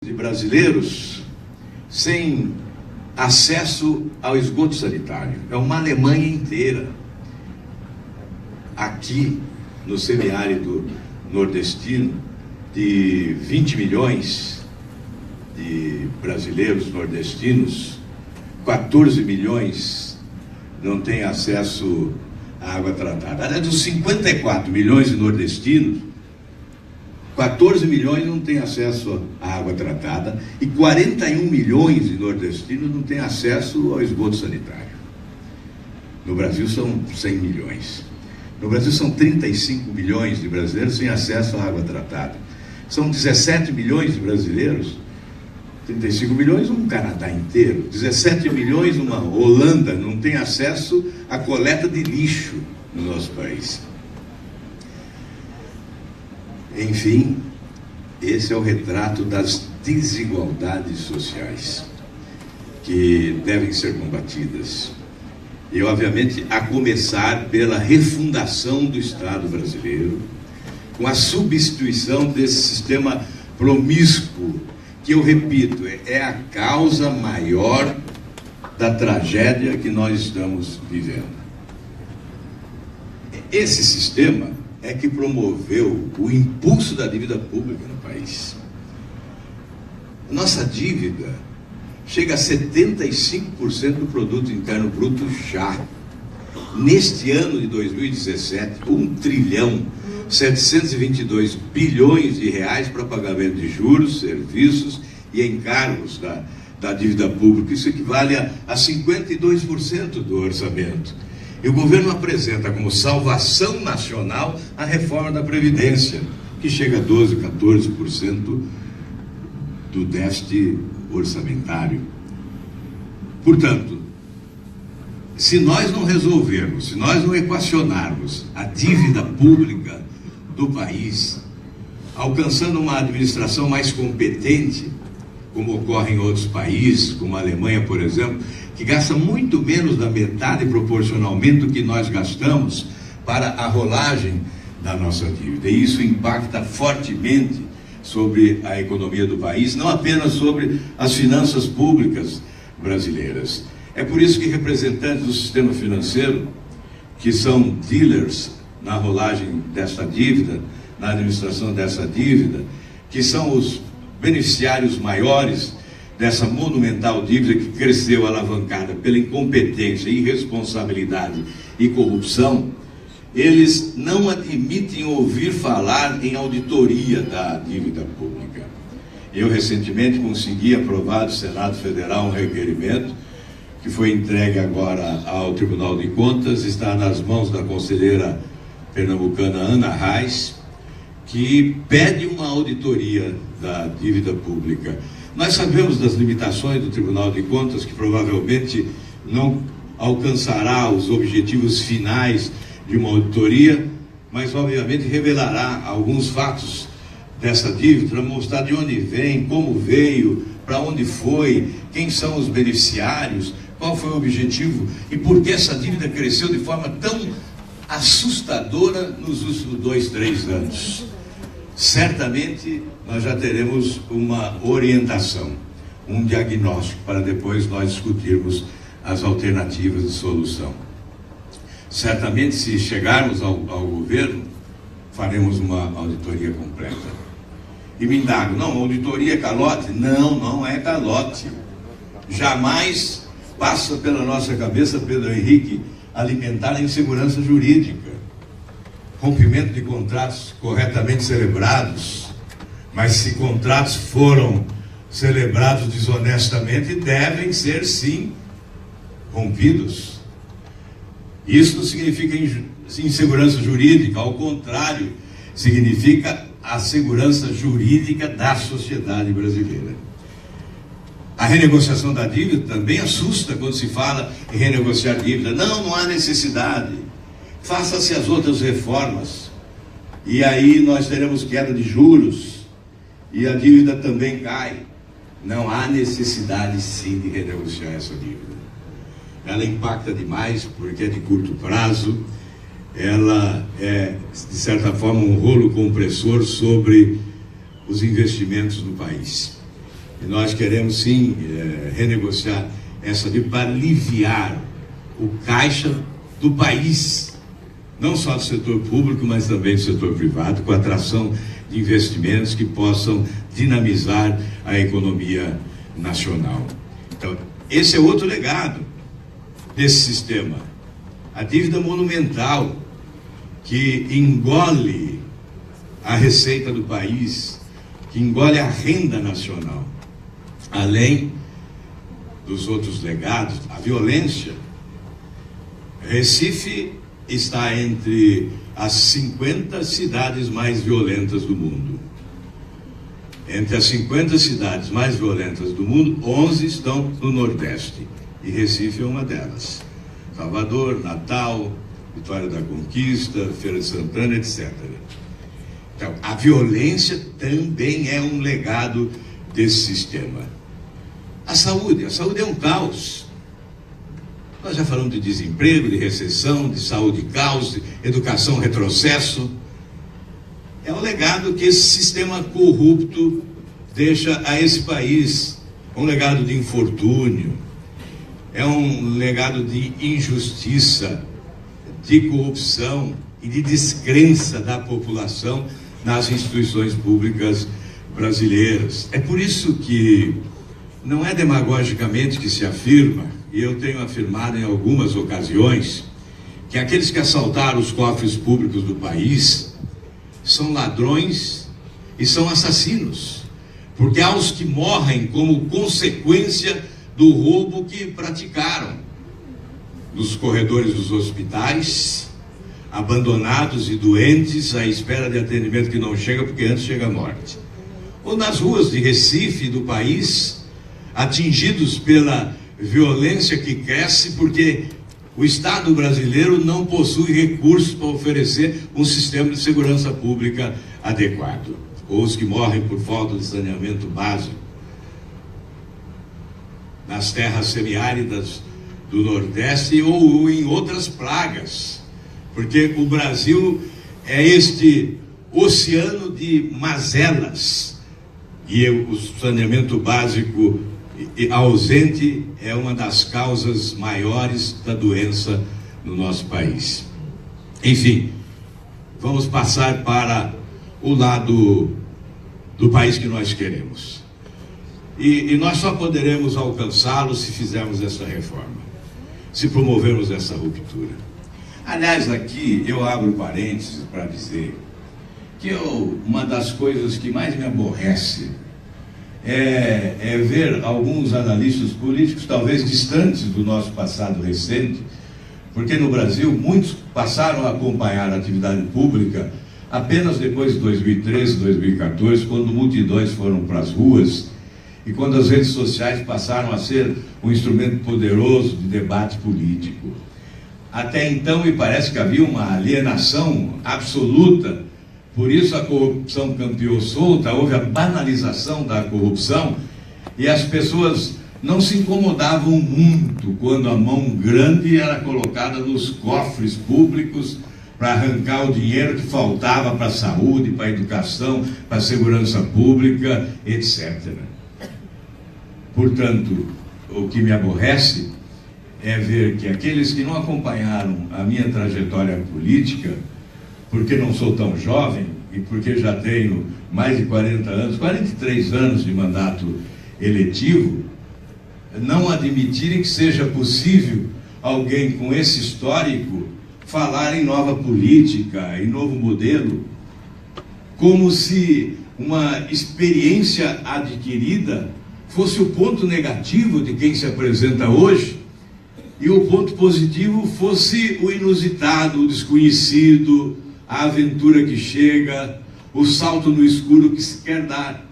de brasileiros sem acesso ao esgoto sanitário. É uma Alemanha inteira. Aqui, no semiárido nordestino, de 20 milhões de brasileiros nordestinos, 14 milhões não têm acesso à água tratada. Aliás, dos 54 milhões de nordestinos, 14 milhões não têm acesso à água tratada e 41 milhões de nordestinos não têm acesso ao esgoto sanitário. No Brasil são 100 milhões. No Brasil são 35 milhões de brasileiros sem acesso à água tratada. São 17 milhões de brasileiros, 35 milhões um Canadá inteiro, 17 milhões uma Holanda não tem acesso à coleta de lixo no nosso país. Enfim, esse é o retrato das desigualdades sociais que devem ser combatidas. E, obviamente, a começar pela refundação do Estado brasileiro, com a substituição desse sistema promíscuo, que, eu repito, é a causa maior da tragédia que nós estamos vivendo. Esse sistema é que promoveu o impulso da dívida pública no país. Nossa dívida chega a 75% do produto interno bruto já. Neste ano de 2017, 1.722 bilhões de reais para pagamento de juros, serviços e encargos da dívida pública. Isso equivale a 52% do orçamento. E o governo apresenta como salvação nacional a reforma da Previdência, que chega a 12%, 14% do déficit orçamentário. Portanto, se nós não resolvermos, se nós não equacionarmos a dívida pública do país, alcançando uma administração mais competente, como ocorre em outros países, como a Alemanha, por exemplo, que gasta muito menos da metade proporcionalmente do que nós gastamos para a rolagem da nossa dívida. E isso impacta fortemente sobre a economia do país, não apenas sobre as finanças públicas brasileiras. É por isso que representantes do sistema financeiro, que são dealers na rolagem dessa dívida, na administração dessa dívida, que são os beneficiários maiores dessa monumental dívida que cresceu alavancada pela incompetência, irresponsabilidade e corrupção, eles não admitem ouvir falar em auditoria da dívida pública. Eu recentemente consegui aprovar do Senado Federal um requerimento que foi entregue agora ao Tribunal de Contas, está nas mãos da conselheira pernambucana Ana Reis, que pede uma auditoria da dívida pública. Nós sabemos das limitações do Tribunal de Contas, que provavelmente não alcançará os objetivos finais de uma auditoria, mas obviamente revelará alguns fatos dessa dívida para mostrar de onde vem, como veio, para onde foi, quem são os beneficiários, qual foi o objetivo e por que essa dívida cresceu de forma tão assustadora nos últimos 2, 3 anos. Certamente nós já teremos uma orientação, um diagnóstico, para depois nós discutirmos as alternativas de solução. Certamente, se chegarmos ao governo, faremos uma auditoria completa. E me indago, não, auditoria é calote? Não, não é calote. Jamais passa pela nossa cabeça, Pedro Henrique, alimentar a insegurança jurídica, rompimento de contratos corretamente celebrados, mas se contratos foram celebrados desonestamente, devem ser sim rompidos. Isso não significa insegurança jurídica, ao contrário, significa a segurança jurídica da sociedade brasileira. A renegociação da dívida também assusta quando se fala em renegociar dívida. Não, não há necessidade. Faça-se as outras reformas. E aí nós teremos queda de juros. E a dívida também cai. Não há necessidade, sim, de renegociar essa dívida. Ela impacta demais, porque é de curto prazo. Ela é, de certa forma, um rolo compressor sobre os investimentos no país. E nós queremos sim renegociar essa dívida para aliviar o caixa do país, não só do setor público, mas também do setor privado, com a atração de investimentos que possam dinamizar a economia nacional. Então, esse é outro legado desse sistema. A dívida monumental que engole a receita do país, que engole a renda nacional. Além dos outros legados, a violência. Recife está entre as 50 cidades mais violentas do mundo. Entre as 50 cidades mais violentas do mundo, 11 estão no Nordeste. E Recife é uma delas. Salvador, Natal, Vitória da Conquista, Feira de Santana, etc. Então, a violência também é um legado desse sistema. A saúde é um caos. Nós já falamos de desemprego, de recessão, de saúde caos, de educação retrocesso. É um legado que esse sistema corrupto deixa a esse país. Um legado de infortúnio, é um legado de injustiça, de corrupção e de descrença da população nas instituições públicas brasileiras. É por isso que não é demagogicamente que se afirma, e eu tenho afirmado em algumas ocasiões, que aqueles que assaltaram os cofres públicos do país são ladrões e são assassinos, porque há os que morrem como consequência do roubo que praticaram nos corredores dos hospitais, abandonados e doentes à espera de atendimento que não chega, porque antes chega a morte. Ou nas ruas de Recife, do país, atingidos pela violência que cresce, porque o Estado brasileiro não possui recursos para oferecer um sistema de segurança pública adequado. Ou os que morrem por falta de saneamento básico nas terras semiáridas do Nordeste ou em outras pragas, porque o Brasil é este oceano de mazelas e o saneamento básico ausente é uma das causas maiores da doença no nosso país. Enfim, vamos passar para o lado do país que nós queremos. E nós só poderemos alcançá-lo se fizermos essa reforma, se promovermos essa ruptura. Aliás, aqui eu abro parênteses para dizer que uma das coisas que mais me aborrece é ver alguns analistas políticos, talvez distantes do nosso passado recente, porque no Brasil muitos passaram a acompanhar a atividade pública apenas depois de 2013, 2014, quando multidões foram para as ruas e quando as redes sociais passaram a ser um instrumento poderoso de debate político. Até então me parece que havia uma alienação absoluta, por isso a corrupção campeou solta, houve a banalização da corrupção e as pessoas não se incomodavam muito quando a mão grande era colocada nos cofres públicos para arrancar o dinheiro que faltava para a saúde, para a educação, para a segurança pública, etc. Portanto, o que me aborrece é ver que aqueles que não acompanharam a minha trajetória política, porque não sou tão jovem e porque já tenho mais de 40 anos, 43 anos de mandato eletivo, não admitirem que seja possível alguém com esse histórico falar em nova política, em novo modelo, como se uma experiência adquirida fosse o ponto negativo de quem se apresenta hoje e o ponto positivo fosse o inusitado, o desconhecido, a aventura que chega, o salto no escuro que se quer dar.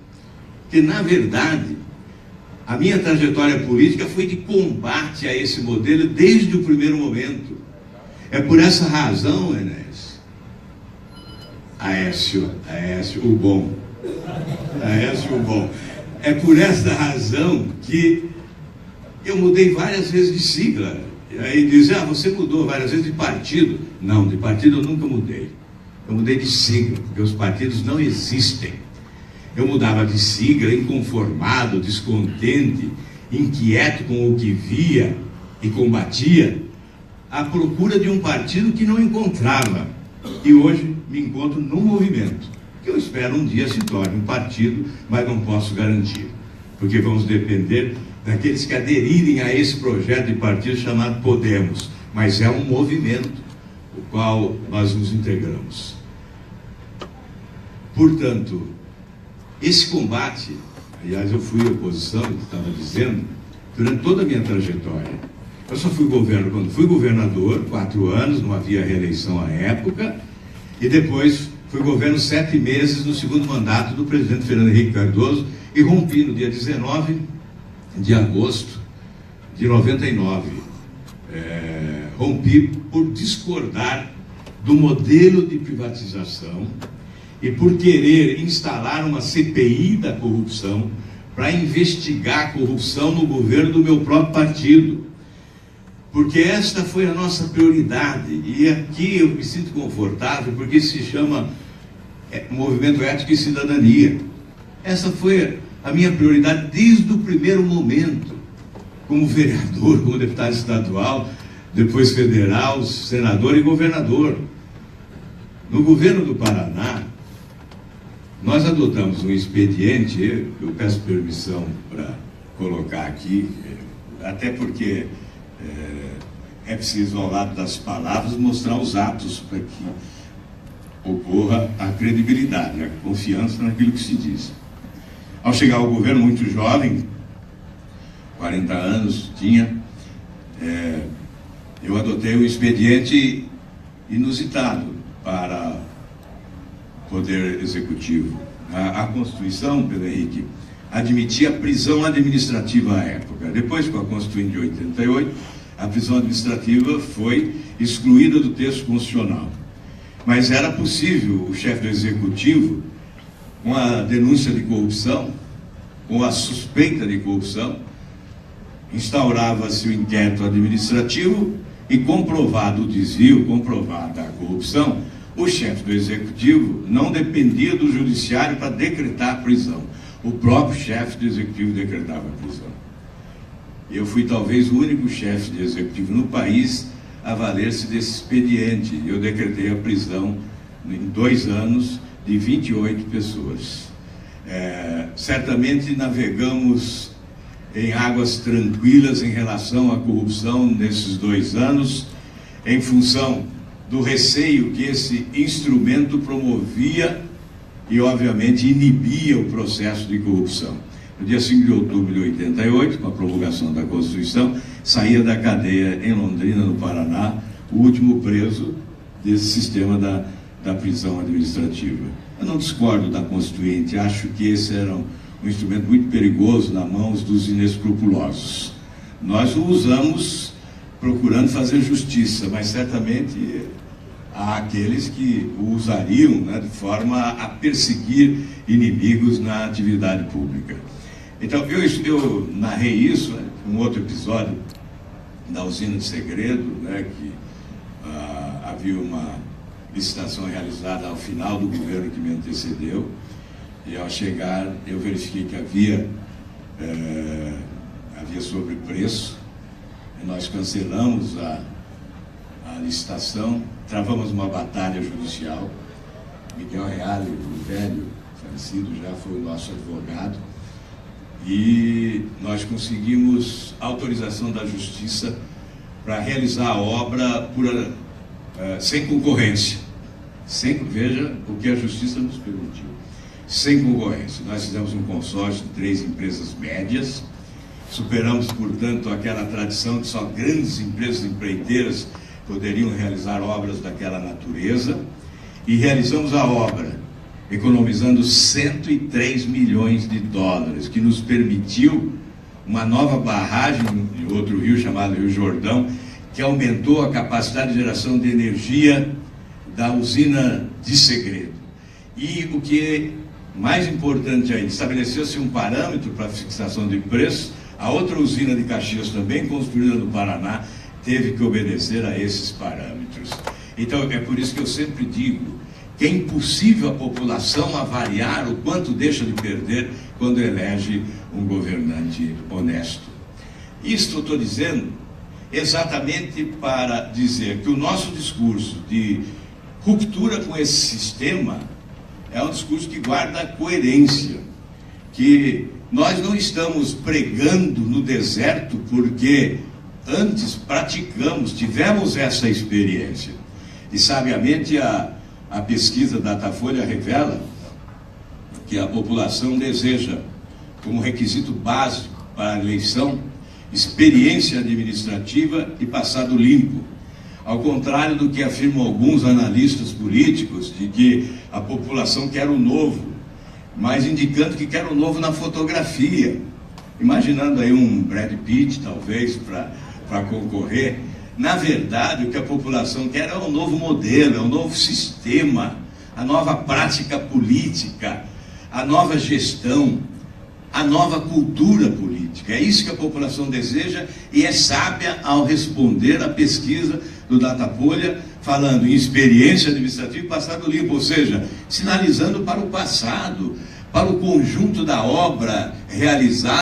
Porque, na verdade, a minha trajetória política foi de combate a esse modelo desde o primeiro momento. É por essa razão, Aécio, o bom. Aécio, o bom. É por essa razão que eu mudei várias vezes de sigla. E aí dizem, você mudou várias vezes de partido. Não, de partido eu nunca mudei. Eu mudei de sigla, porque os partidos não existem. eu mudava de sigla, inconformado, descontente, inquieto com o que via e combatia, à procura de um partido que não encontrava. E hoje me encontro num movimento, que eu espero um dia se torne um partido, mas não posso garantir, porque vamos depender daqueles que aderirem a esse projeto de partido chamado Podemos, mas é um movimento o qual nós nos integramos. Portanto, esse combate, aliás, eu fui oposição, que estava dizendo, durante toda a minha trajetória. Eu só fui quando fui governador, 4 anos, não havia reeleição à época, e depois fui governo 7 meses no segundo mandato do presidente Fernando Henrique Cardoso, e rompi no dia 19 de agosto de 99. Rompi por discordar do modelo de privatização e por querer instalar uma CPI da corrupção para investigar a corrupção no governo do meu próprio partido. Porque esta foi a nossa prioridade, e aqui eu me sinto confortável, porque se chama Movimento Ética e Cidadania. Essa foi a minha prioridade desde o primeiro momento, como vereador, como deputado estadual, depois federal, senador e governador. No governo do Paraná, nós adotamos um expediente, eu peço permissão para colocar aqui, até porque é preciso, ao lado das palavras, mostrar os atos para que ocorra a credibilidade, a confiança naquilo que se diz. Ao chegar ao governo, muito jovem, 40 anos tinha, eu adotei um expediente inusitado para o Poder Executivo. A Constituição, Pedro Henrique, admitia prisão administrativa à época. Depois, com a Constituinte de 88, a prisão administrativa foi excluída do texto constitucional. Mas era possível o chefe do Executivo, com a denúncia de corrupção, com a suspeita de corrupção, instaurava-se o inquérito administrativo e, comprovado o desvio, comprovada a corrupção, o chefe do Executivo não dependia do Judiciário para decretar a prisão. O próprio chefe do Executivo decretava a prisão. Eu fui talvez o único chefe de Executivo no país a valer-se desse expediente. Eu decretei a prisão em 2 anos de 28 pessoas. Certamente navegamos em águas tranquilas em relação à corrupção nesses 2 anos, em função do receio que esse instrumento promovia e, obviamente, inibia o processo de corrupção. No dia 5 de outubro de 88, com a promulgação da Constituição, saía da cadeia em Londrina, no Paraná, o último preso desse sistema da prisão administrativa. Eu não discordo da Constituinte, acho que esse era um instrumento muito perigoso nas mãos dos inescrupulosos. Nós o usamos procurando fazer justiça, mas certamente há aqueles que o usariam, de forma a perseguir inimigos na atividade pública. Então, eu narrei isso, um outro episódio da usina de Segredo, que havia uma licitação realizada ao final do governo que me antecedeu, e ao chegar eu verifiquei que havia sobrepreço, e nós cancelamos a licitação, travamos uma batalha judicial. Miguel Reale, o velho, falecido, já foi o nosso advogado, e nós conseguimos autorização da Justiça para realizar a obra sem concorrência. Veja o que a Justiça nos permitiu. Sem concorrência. Nós fizemos um consórcio de 3 empresas médias, superamos, portanto, aquela tradição de só grandes empresas empreiteiras poderiam realizar obras daquela natureza, e realizamos a obra, economizando 103 milhões de dólares, que nos permitiu uma nova barragem de outro rio chamado Rio Jordão, que aumentou a capacidade de geração de energia da usina de Segredo. E o que é mais importante ainda, estabeleceu-se um parâmetro para a fixação de preço. A outra usina de Caxias, também construída no Paraná, teve que obedecer a esses parâmetros. Então, é por isso que eu sempre digo que é impossível a população avaliar o quanto deixa de perder quando elege um governante honesto. Isto eu estou dizendo exatamente para dizer que o nosso discurso de ruptura com esse sistema é um discurso que guarda coerência, que nós não estamos pregando no deserto porque antes praticamos, tivemos essa experiência. E sabiamente a pesquisa da Datafolha revela que a população deseja, como requisito básico para a eleição, experiência administrativa e passado limpo. Ao contrário do que afirmam alguns analistas políticos, de que a população quer o novo, mas indicando que quer o novo na fotografia, imaginando aí um Brad Pitt, talvez, para concorrer. Na verdade, o que a população quer é um novo modelo, é um novo sistema, a nova prática política, a nova gestão, a nova cultura política. É isso que a população deseja e é sábia ao responder à pesquisa do Datafolha, falando em experiência administrativa e passado limpo, ou seja, sinalizando para o passado, para o conjunto da obra realizada